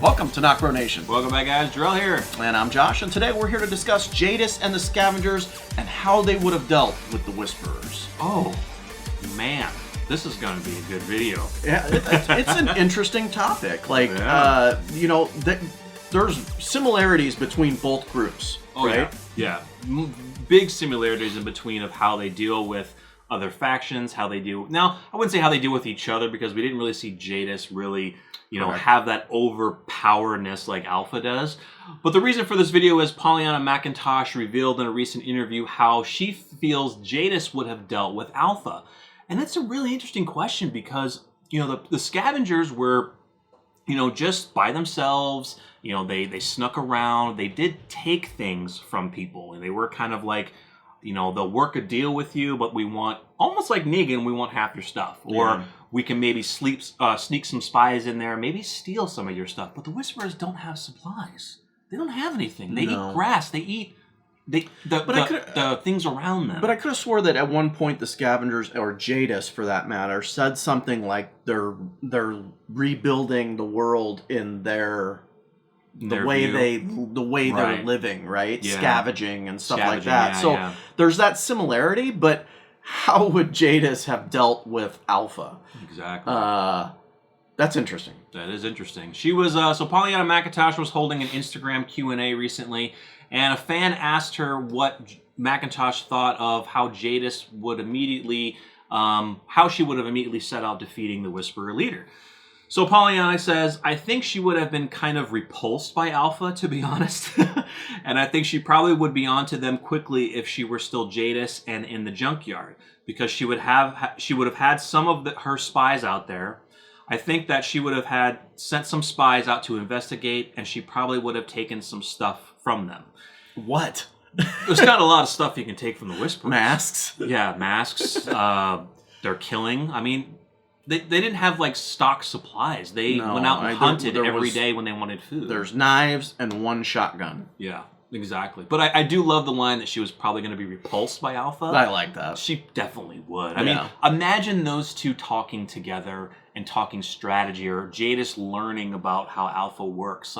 Welcome to NocBro Nation. Welcome back, guys. Jarrell here. And I'm Josh, and today we're here to discuss Jadis and the Scavengers and how they would have dealt with the Whisperers. Oh, man. This is going to be a good video. Yeah, it's an interesting topic. There's similarities between both groups, right? Yeah. Big similarities in between of how they deal with other factions, how they deal... Now, I wouldn't say how they deal with each other, because we didn't really see Jadis really... have that overpowerness like Alpha does. But the reason for this video is Pollyanna McIntosh revealed in a recent interview how she feels Jadis would have dealt with Alpha. And that's a really interesting question because, the Scavengers were, just by themselves. They snuck around. They did take things from people. And they were kind of like, they'll work a deal with you, but we want, almost like Negan, we want half your stuff. Or we can maybe sneak some spies in there, maybe steal some of your stuff. But the Whisperers don't have supplies. They don't have anything. They eat grass. They eat the things around them. But I could have swore that at one point the Scavengers, or Jadis for that matter, said something like they're rebuilding the world in the way they're living, right? Yeah. Scavenging and stuff like that. So there's that similarity, but how would Jadis have dealt with Alpha? Exactly. That's interesting. That is interesting. She was so Pollyanna McIntosh was holding an Instagram Q&A recently, and a fan asked her what McIntosh thought of how Jadis would immediately, how she would have immediately set out defeating the Whisperer leader. So Pollyanna says, I think she would have been kind of repulsed by Alpha, to be honest. And I think she probably would be onto them quickly if she were still Jadis and in the junkyard. Because she would have had some of her spies out there. I think that she would have sent some spies out to investigate, and she probably would have taken some stuff from them. What? There's not a lot of stuff you can take from the Whisperers. Masks? Yeah, masks. They're killing. I mean... They didn't have, stock supplies. They went out and hunted every day when they wanted food. There's knives and one shotgun. Yeah, exactly. But I do love the line that she was probably going to be repulsed by Alpha. I like that. She definitely would. I mean, imagine those two talking together and talking strategy, or Jadis learning about how Alpha works.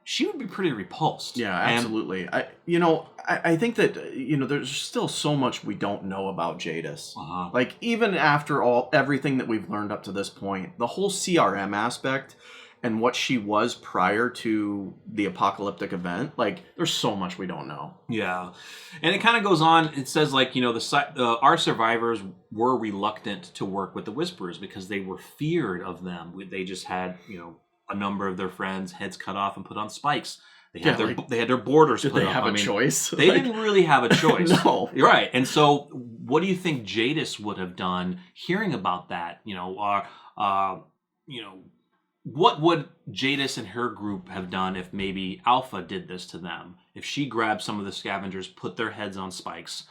She would be pretty repulsed. Yeah, absolutely. I think that, there's still so much we don't know about Jadis. Uh-huh. Even after everything that we've learned up to this point, the whole CRM aspect and what she was prior to the apocalyptic event, there's so much we don't know. Yeah. And it kind of goes on. It says, our survivors were reluctant to work with the Whisperers because they were feared of them. They just had, a number of their friends' heads cut off and put on spikes. They had their borders put up. Did they have a choice? They didn't really have a choice. No. You're right. And so what do you think Jadis would have done hearing about that? What would Jadis and her group have done if maybe Alpha did this to them? If she grabbed some of the Scavengers, put their heads on spikes,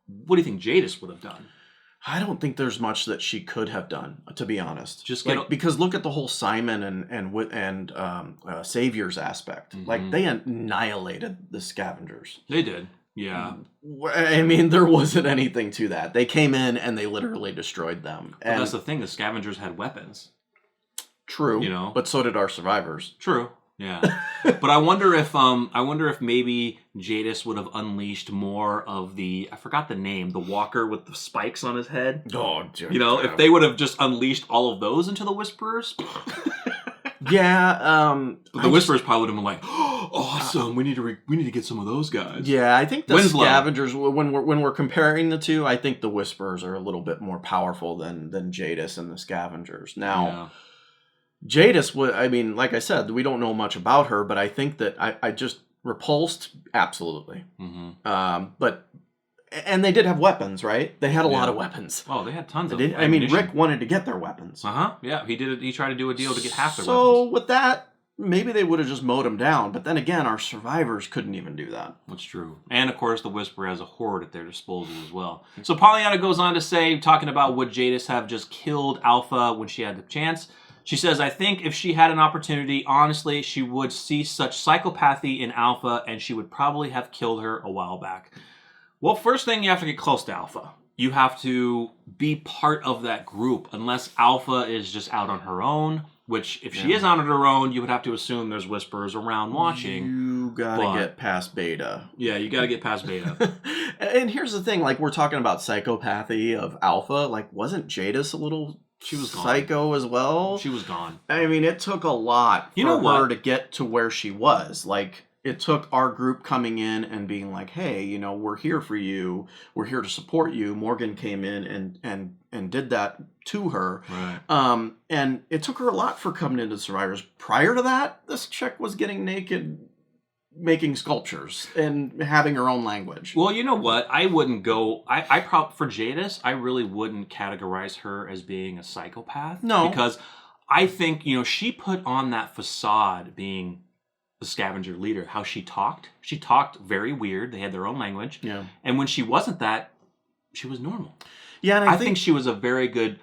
what do you think Jadis would have done? I don't think there's much that she could have done, to be honest. Because look at the whole Simon and Savior's aspect. Mm-hmm. They annihilated the Scavengers. They did, yeah. I mean, there wasn't anything to that. They came in and they literally destroyed them. But that's the thing. The Scavengers had weapons. True. But so did our survivors. True. Yeah, but I wonder if maybe Jadis would have unleashed more of I forgot the name, the walker with the spikes on his head. Oh, dear. If they would have just unleashed all of those into the Whisperers. Yeah, the Whisperers probably would have been like, oh, awesome, we need to get some of those guys. Yeah, I think the Scavengers, when we're comparing the two, I think the Whisperers are a little bit more powerful than Jadis and the Scavengers. Now. Yeah. Jadis, like I said, we don't know much about her, but I think that I just repulsed, absolutely. Mm-hmm. And they did have weapons, right? They had a lot of weapons. Oh, they had tons of ammunition. Rick wanted to get their weapons. Uh-huh, yeah, he did it. He tried to do a deal to get half their weapons. So with that, maybe they would have just mowed them down, but then again, our survivors couldn't even do that. That's true. And of course, the Whisperer has a horde at their disposal as well. So Pollyanna goes on to say, talking about would Jadis have just killed Alpha when she had the chance, she says, I think if she had an opportunity, honestly, she would see such psychopathy in Alpha, and she would probably have killed her a while back. Well, first thing, you have to get close to Alpha. You have to be part of that group. Unless Alpha is just out on her own, Which, if she is on her own, you would have to assume there's Whisperers around watching. You gotta get past Beta. Yeah, you gotta get past Beta. And here's the thing, like, we're talking about psychopathy of Alpha. Like, wasn't Jadis a little psycho as well? She was gone. I mean, it took a lot for her to get to where she was. Like, it took our group coming in and being like, hey, you know, we're here for you. We're here to support you. Morgan came in and did that to her. Right. And it took her a lot for coming into Survivors. Prior to that, this chick was getting naked, making sculptures, and having her own language. Well, you know what? I wouldn't go... for Jadis, I really wouldn't categorize her as being a psychopath. No. Because I think, you know, she put on that facade being the scavenger leader, how she talked. She talked very weird. They had their own language. Yeah. And when she wasn't that, she was normal. Yeah, and I think she was a very good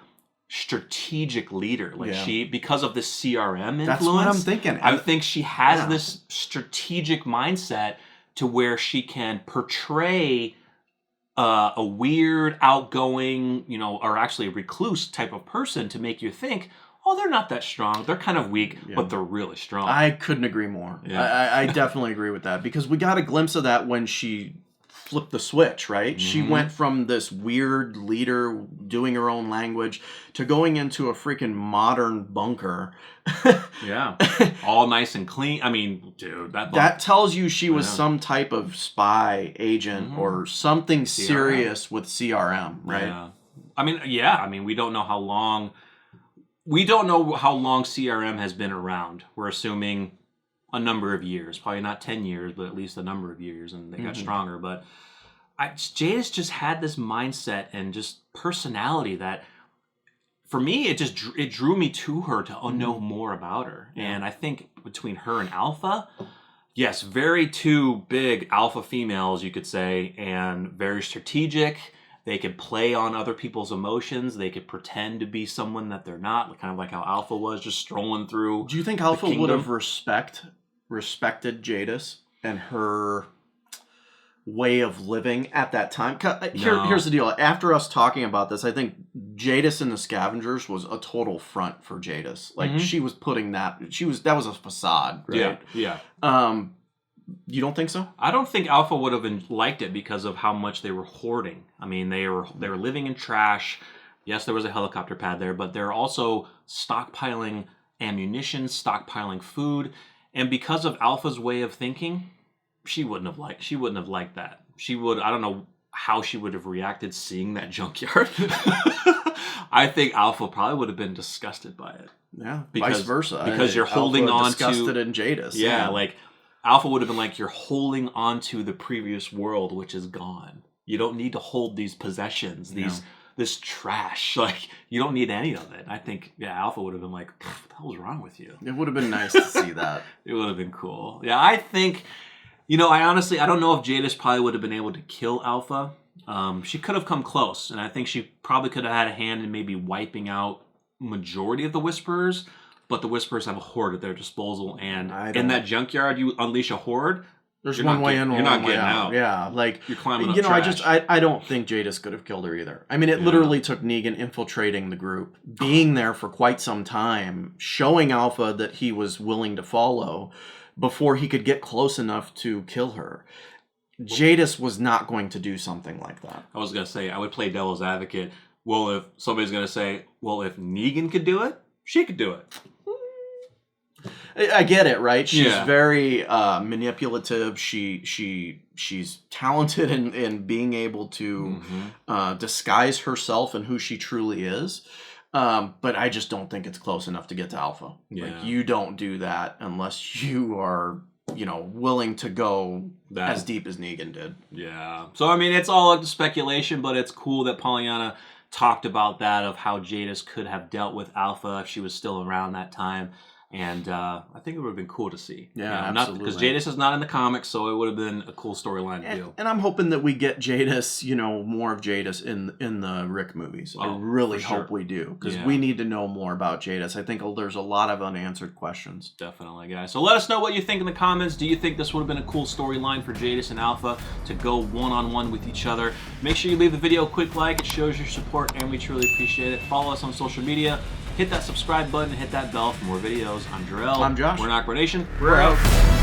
strategic leader. Like, she, because of the CRM influence. That's what I'm thinking. I think she has this strategic mindset to where she can portray a weird, outgoing, you know, or actually a recluse type of person to make you think, oh, they're not that strong. They're kind of weak, but they're really strong. I couldn't agree more. Yeah. I definitely agree with that, because we got a glimpse of that when she flipped the switch, right? Mm-hmm. She went from this weird leader doing her own language to going into a freaking modern bunker. Yeah. All nice and clean. I mean, dude, that tells you she was some type of spy agent or something serious with CRM, right? Yeah. I mean, we don't know how long CRM has been around. We're assuming a number of years, probably not 10 years, but at least a number of years, and they got stronger. But Jadis just had this mindset and just personality that, for me, it drew me to her to know more about her. Yeah. And I think between her and Alpha, yes, very two big alpha females, you could say, and very strategic. They could play on other people's emotions. They could pretend to be someone that they're not, kind of like how Alpha was, just strolling through. Do you think Alpha would have respected Jadis and her way of living at that time? Here's the deal. After us talking about this, I think Jadis and the Scavengers was a total front for Jadis. Like, she was putting that was a facade, right? Yeah. You don't think so? I don't think Alpha would have liked it because of how much they were hoarding. I mean, they were living in trash. Yes, there was a helicopter pad there, but they're also stockpiling ammunition, stockpiling food, and because of Alpha's way of thinking, she wouldn't have liked that. I don't know how she would have reacted seeing that junkyard. I think Alpha probably would have been disgusted by it. Yeah, vice versa. Because you're holding on to disgusted in Jadis. Yeah, like Alpha would have been like, you're holding on to the previous world, which is gone. You don't need to hold these possessions, this trash. Like, you don't need any of it. I think, Alpha would have been like, what the hell's wrong with you? It would have been nice to see that. It would have been cool. Yeah, I think, I don't know if Jadis probably would have been able to kill Alpha. She could have come close, and I think she probably could have had a hand in maybe wiping out majority of the Whisperers. But the Whisperers have a horde at their disposal, and in that junkyard, you unleash a horde. There's one way in, you're not getting out. Yeah, like, you're climbing up trash. I don't think Jadis could have killed her either. I mean, it literally took Negan infiltrating the group, being there for quite some time, showing Alpha that he was willing to follow before he could get close enough to kill her. Jadis was not going to do something like that. I was going to say, I would play devil's advocate. Well, if somebody's going to say, well, if Negan could do it, she could do it. I get it, right? She's very manipulative. She's talented in being able to disguise herself and who she truly is. But I just don't think it's close enough to get to Alpha. Yeah. Like, you don't do that unless you are, willing to go as deep as Negan did. Yeah. So, I mean, it's all up to speculation, but it's cool that Pollyanna talked about that, of how Jadis could have dealt with Alpha if she was still around that time. And I think it would have been cool to see. Yeah, absolutely. Because Jadis is not in the comics, so it would have been a cool storyline to do. And I'm hoping that we get Jadis, more of Jadis in the Rick movies. I really hope we do, because we need to know more about Jadis. I think there's a lot of unanswered questions. Definitely, guys. So let us know what you think in the comments. Do you think this would have been a cool storyline for Jadis and Alpha to go one-on-one with each other? Make sure you leave the video a quick like. It shows your support, and we truly appreciate it. Follow us on social media. Hit that subscribe button, hit that bell for more videos. I'm Jarrell. I'm Josh. We're NocBro Nation. We're out.